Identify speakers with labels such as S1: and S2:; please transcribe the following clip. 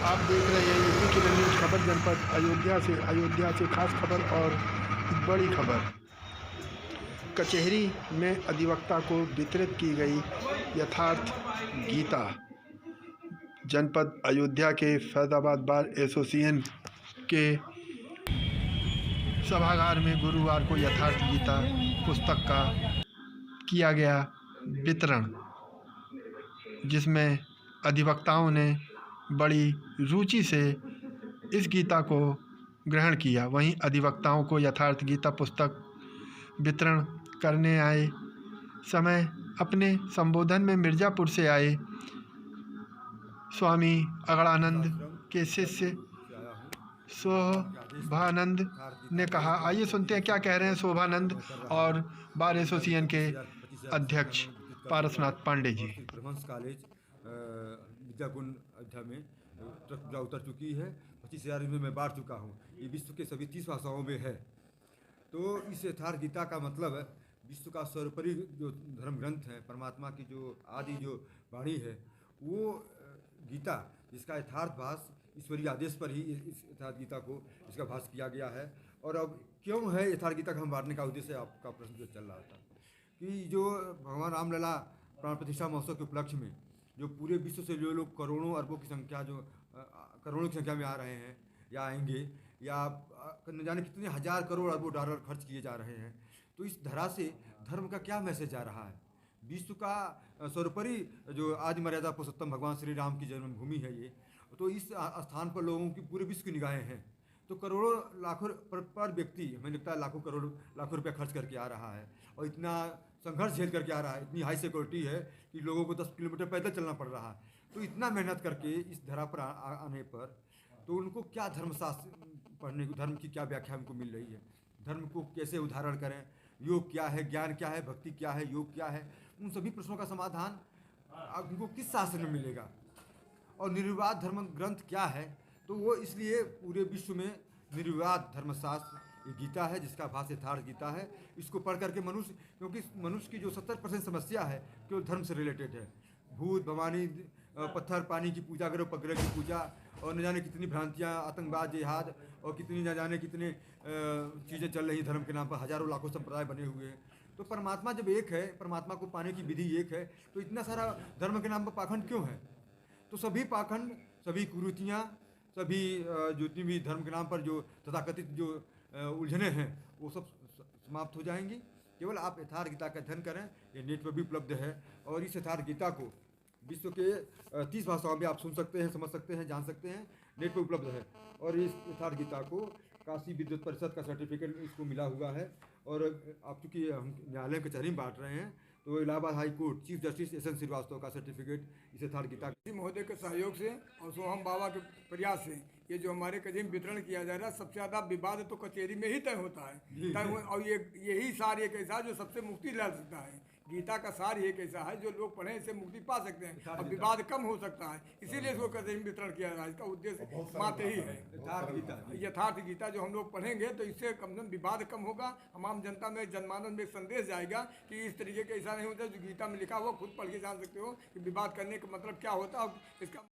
S1: आप देख रहे हैं यूपी की न्यूज खबर जनपद अयोध्या से खास खबर और बड़ी खबर। कचहरी में अधिवक्ता को वितरित की गई यथार्थ गीता। जनपद अयोध्या के फैजाबाद बार एसोसिएशन के सभागार में गुरुवार को यथार्थ गीता पुस्तक का किया गया वितरण, जिसमें अधिवक्ताओं ने बड़ी रुचि से इस गीता को ग्रहण किया। वहीं अधिवक्ताओं को यथार्थ गीता पुस्तक वितरण करने आए समय अपने संबोधन में मिर्ज़ापुर से आए स्वामी अगड़ानंद के शिष्य शोभानंद ने कहा। आइए सुनते हैं क्या कह रहे हैं शोभानंद और बार एसोसिएशन के अध्यक्ष पारसनाथ पांडे जी।
S2: ब्रह्मंस कॉलेज विद्याकुंड अयोध्या में ट्रक पूरा उतर चुकी है। 25,000 में मैं बांट चुका हूँ। ये विश्व के सभी 30 भाषाओं में है। तो इस यथार्थ गीता का मतलब है विश्व का सर्वोपरि जो धर्म ग्रंथ है, परमात्मा की जो आदि जो वाणी है, वो गीता, जिसका यथार्थ भाष ईश्वरीय आदेश पर ही इस यथार्थ गीता को इसका भाष किया गया है। और अब क्यों है यथार्थ गीता का हम बांटने का उद्देश्य आपका प्रश्न जो चल रहा था कि जो भगवान रामलला प्राण प्रतिष्ठा महोत्सव के उपलक्ष्य में जो पूरे विश्व से जो लोग करोड़ों अरबों की संख्या जो करोड़ों की संख्या में आ रहे हैं या आएंगे, या न जाने कितने हजार करोड़ अरबों डॉलर खर्च किए जा रहे हैं, तो इस धरा से धर्म का क्या मैसेज आ रहा है। विश्व का सर्वोपरि जो आदि मर्यादा पुरुषोत्तम भगवान श्री राम की जन्मभूमि है ये, तो इस स्थान पर लोगों की पूरे विश्व की निगाहें हैं। तो करोड़ों लाखों पर व्यक्ति, हमें लगता है लाखों रुपया खर्च करके आ रहा है और इतना संघर्ष झेल करके आ रहा है। इतनी हाई सिक्योरिटी है कि लोगों को 10 किलोमीटर पैदल चलना पड़ रहा है। तो इतना मेहनत करके इस धरा पर आने पर तो उनको क्या धर्मशास्त्र पढ़ने को, धर्म की क्या व्याख्या उनको मिल रही है, धर्म को कैसे उदाहरण करें, योग क्या है, ज्ञान क्या है, भक्ति क्या है, योग क्या है, उन सभी प्रश्नों का समाधान उनको किस शास्त्र में मिलेगा। और निर्विवाद धर्म ग्रंथ क्या है, तो वो इसलिए पूरे विश्व में निर्विवाद धर्मशास्त्र ये गीता है, जिसका भाष्य यथार्थ गीता है। इसको पढ़ करके मनुष्य, क्योंकि मनुष्य की जो 70% समस्या है केवल धर्म से रिलेटेड है। भूत भवानी, पत्थर पानी की पूजा करो, उपग्रह की पूजा, और न जाने कितनी भ्रांतियाँ, आतंकवाद, जिहाद, और कितनी न जाने कितने चीज़ें चल रही धर्म के नाम पर। हजारों लाखों संप्रदाय बने हुए हैं। तो परमात्मा जब एक है, परमात्मा को पाने की विधि एक है, तो इतना सारा धर्म के नाम पर पाखंड क्यों है। तो सभी पाखंड, सभी कुरीतियाँ, सभी जितनी भी धर्म के नाम पर जो तथाकथित जो उलझने हैं, वो सब समाप्त हो जाएंगी। केवल आप यथार्थ गीता का अध्ययन करें, ये नेट पर भी उपलब्ध है। और इस यथार्थ गीता को विश्व के 30 भाषाओं में आप सुन सकते हैं, समझ सकते हैं, जान सकते हैं, नेट पर उपलब्ध है। और इस यथार्थ गीता को काशी विद्युत परिषद का सर्टिफिकेट इसको मिला हुआ है। और आप चूँकि हम न्यायालय कचहरी में बांट रहे हैं, तो Allahabad high court chief justice S N Srivastava का सर्टिफिकेट इस यथार्थ गीता
S3: महोदय के सहयोग से और सोहम बाबा के प्रयास से ये जो हमारे कचहरी में वितरण किया जा रहा है, सबसे ज़्यादा विवाद तो कचहरी में ही तय होता है। और यही सार एक ऐसा जो सबसे मुक्ति ला सकता है। गीता का सार एक ऐसा है जो लोग पढ़ें इससे मुक्ति पा सकते हैं और विवाद कम हो सकता है। इसीलिए इसको कचहरी में वितरण किया जा रहा है। इसका उद्देश्य मात्र ही है यथार्थ गीता जो हम लोग पढ़ेंगे तो इससे कम से कम विवाद कम होगा। आम जनता में, जनमानस में एक संदेश जाएगा कि इस तरीके के ऐसा नहीं होता जो गीता में लिखा हुआ खुद पढ़ के जान सकते हो कि विवाद करने का मतलब क्या होता है। इसका